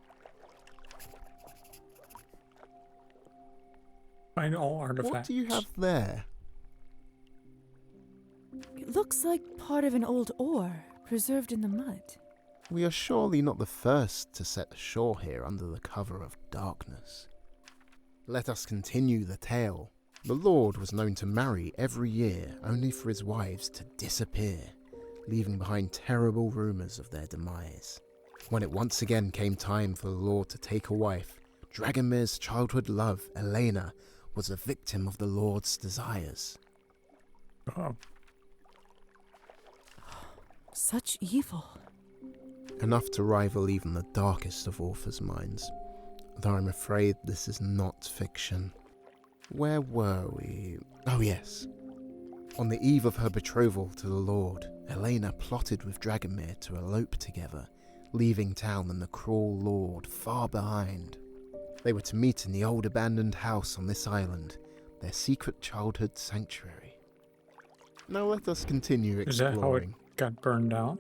Find all artifacts. What do you have there? It looks like part of an old oar, preserved in the mud. We are surely not the first to set ashore here under the cover of darkness. Let us continue the tale. The Lord was known to marry every year, only for his wives to disappear, leaving behind terrible rumours of their demise. When it once again came time for the Lord to take a wife, Dragomir's childhood love, Elena, was a victim of the Lord's desires. Oh. Such evil. Enough to rival even the darkest of authors' minds, though I'm afraid this is not fiction. Where were we? Oh yes. On the eve of her betrothal to the Lord, Elena plotted with Dragomir to elope together, leaving town and the cruel Lord far behind. They were to meet in the old abandoned house on this island, their secret childhood sanctuary. Now let us continue exploring. Is that how it got burned down?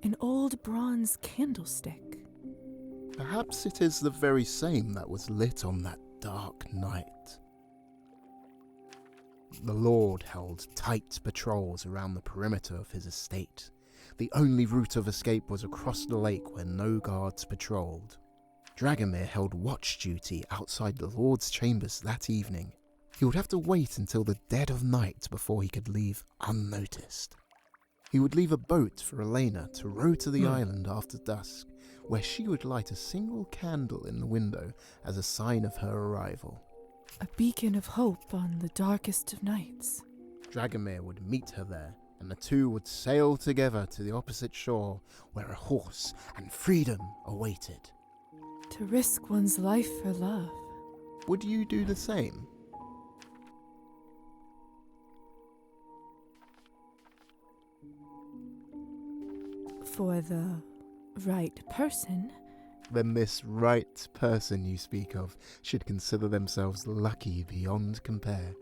An old bronze candlestick. Perhaps it is the very same that was lit on that dark night. The Lord held tight patrols around the perimeter of his estate. The only route of escape was across the lake where no guards patrolled. Dragomir held watch duty outside the Lord's chambers that evening. He would have to wait until the dead of night before he could leave unnoticed. He would leave a boat for Elena to row to the island after dusk, where she would light a single candle in the window as a sign of her arrival. A beacon of hope on the darkest of nights. Dragomir would meet her there, and the two would sail together to the opposite shore, where a horse and freedom awaited. To risk one's life for love. Would you do the same? For the right person. Then this right person you speak of should consider themselves lucky beyond compare.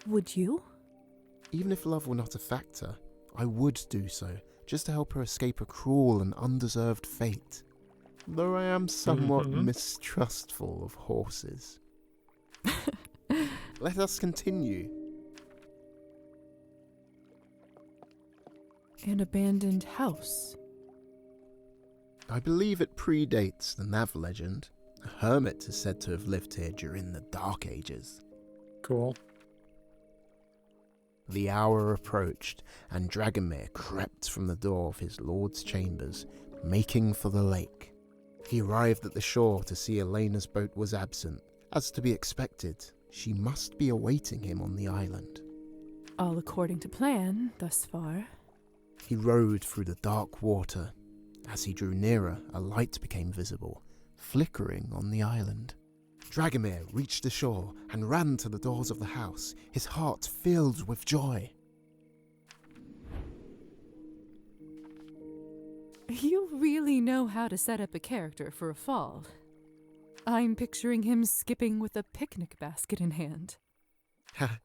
Would you? Even if love were not a factor, I would do so, just to help her escape a cruel and undeserved fate. Though I am somewhat mistrustful of horses. Let us continue. An abandoned house. I believe it predates the Nav legend. A hermit is said to have lived here during the Dark Ages. Cool. The hour approached, and Dragomir crept from the door of his lord's chambers, making for the lake. He arrived at the shore to see Elena's boat was absent. As to be expected, she must be awaiting him on the island. All according to plan, thus far. He rowed through the dark water. As he drew nearer, a light became visible, flickering on the island. Dragomir reached the shore and ran to the doors of the house, his heart filled with joy. You really know how to set up a character for a fall. I'm picturing him skipping with a picnic basket in hand. Ha!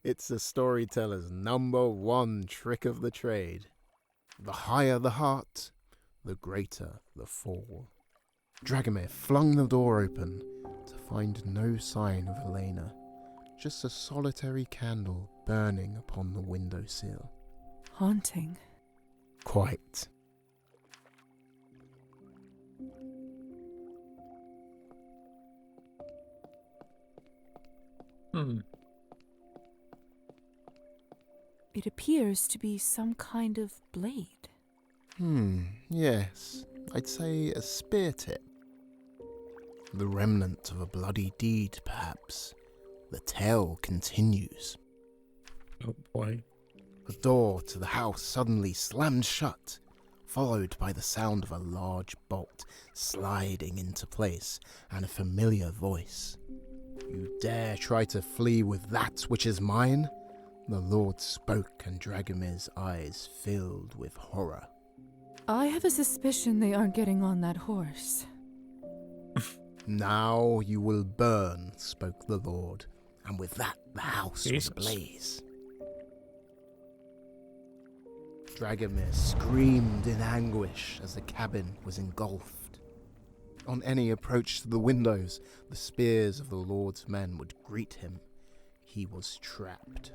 It's a storyteller's #1 trick of the trade. The higher the heart, the greater the fall. Dragomir flung the door open to find no sign of Elena, just a solitary candle burning upon the windowsill. Haunting. Quite. It appears to be some kind of blade. Yes. I'd say a spear tip. The remnant of a bloody deed, perhaps. The tale continues. Oh boy. The door to the house suddenly slammed shut, followed by the sound of a large bolt sliding into place and a familiar voice. You dare try to flee with that which is mine? The Lord spoke, and Dragomir's eyes filled with horror. I have a suspicion they aren't getting on that horse. Now you will burn, spoke the Lord, and with that the house was ablaze. Dragomir screamed in anguish as the cabin was engulfed. On any approach to the windows, the spears of the Lord's men would greet him. He was trapped.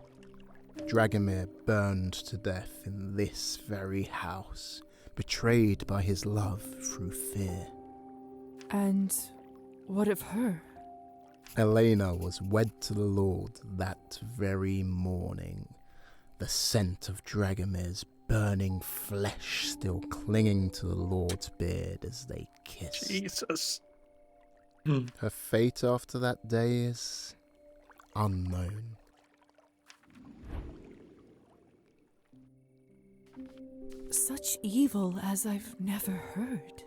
Dragomir burned to death in this very house, betrayed by his love through fear. And what of her? Elena was wed to the Lord that very morning, the scent of Dragomir's burning flesh still clinging to the Lord's beard as they kissed. Jesus. Her fate after that day is unknown. Such evil as I've never heard.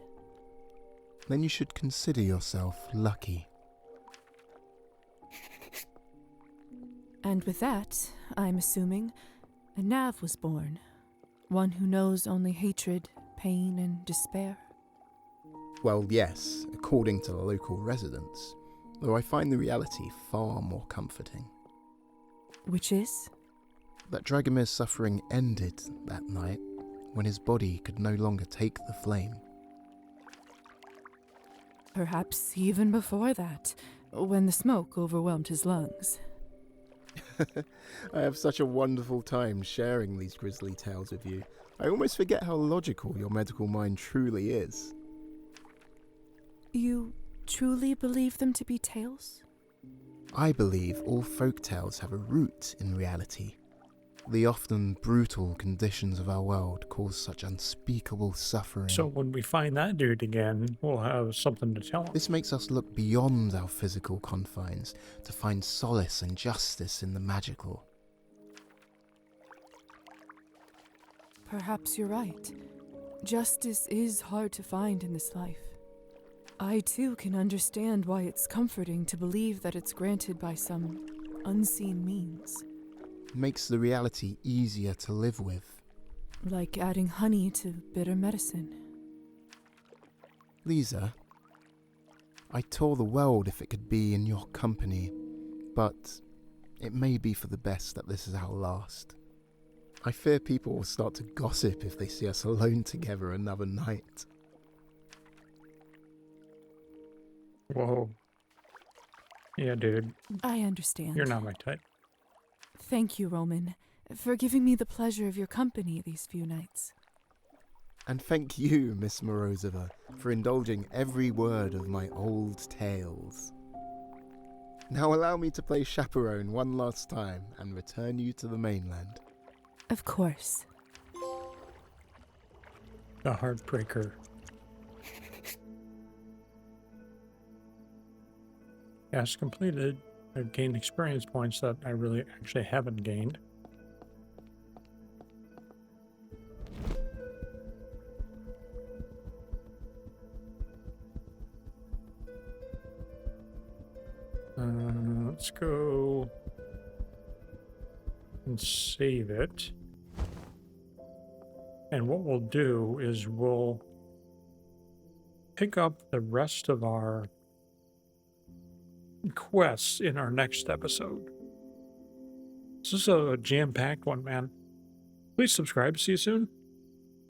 Then you should consider yourself lucky. And with that, I'm assuming, a Nav was born. One who knows only hatred, pain, and despair. Well, yes, according to the local residents, though I find the reality far more comforting. Which is? That Dragomir's suffering ended that night when his body could no longer take the flame. Perhaps even before that, when the smoke overwhelmed his lungs. I have such a wonderful time sharing these grisly tales with you. I almost forget how logical your medical mind truly is. You truly believe them to be tales? I believe all folk tales have a root in reality. The often brutal conditions of our world cause such unspeakable suffering. So when we find that dude again, we'll have something to tell him. This makes us look beyond our physical confines to find solace and justice in the magical. Perhaps you're right. Justice is hard to find in this life. I too can understand why it's comforting to believe that it's granted by some unseen means. Makes the reality easier to live with. Like adding honey to bitter medicine. Liza, I'd tour the world if it could be in your company, but it may be for the best that this is our last. I fear people will start to gossip if they see us alone together another night. Whoa. Yeah, dude. I understand. You're not my type. Thank you, Roman, for giving me the pleasure of your company these few nights. And thank you, Miss Morozova, for indulging every word of my old tales. Now allow me to play chaperone one last time and return you to the mainland. Of course. The Heartbreaker. Task completed. I've gained experience points that I really actually haven't gained. Let's go and save it. And what we'll do is we'll pick up the rest of our quests in our next episode. This is a jam-packed one, man. Please subscribe. See you soon.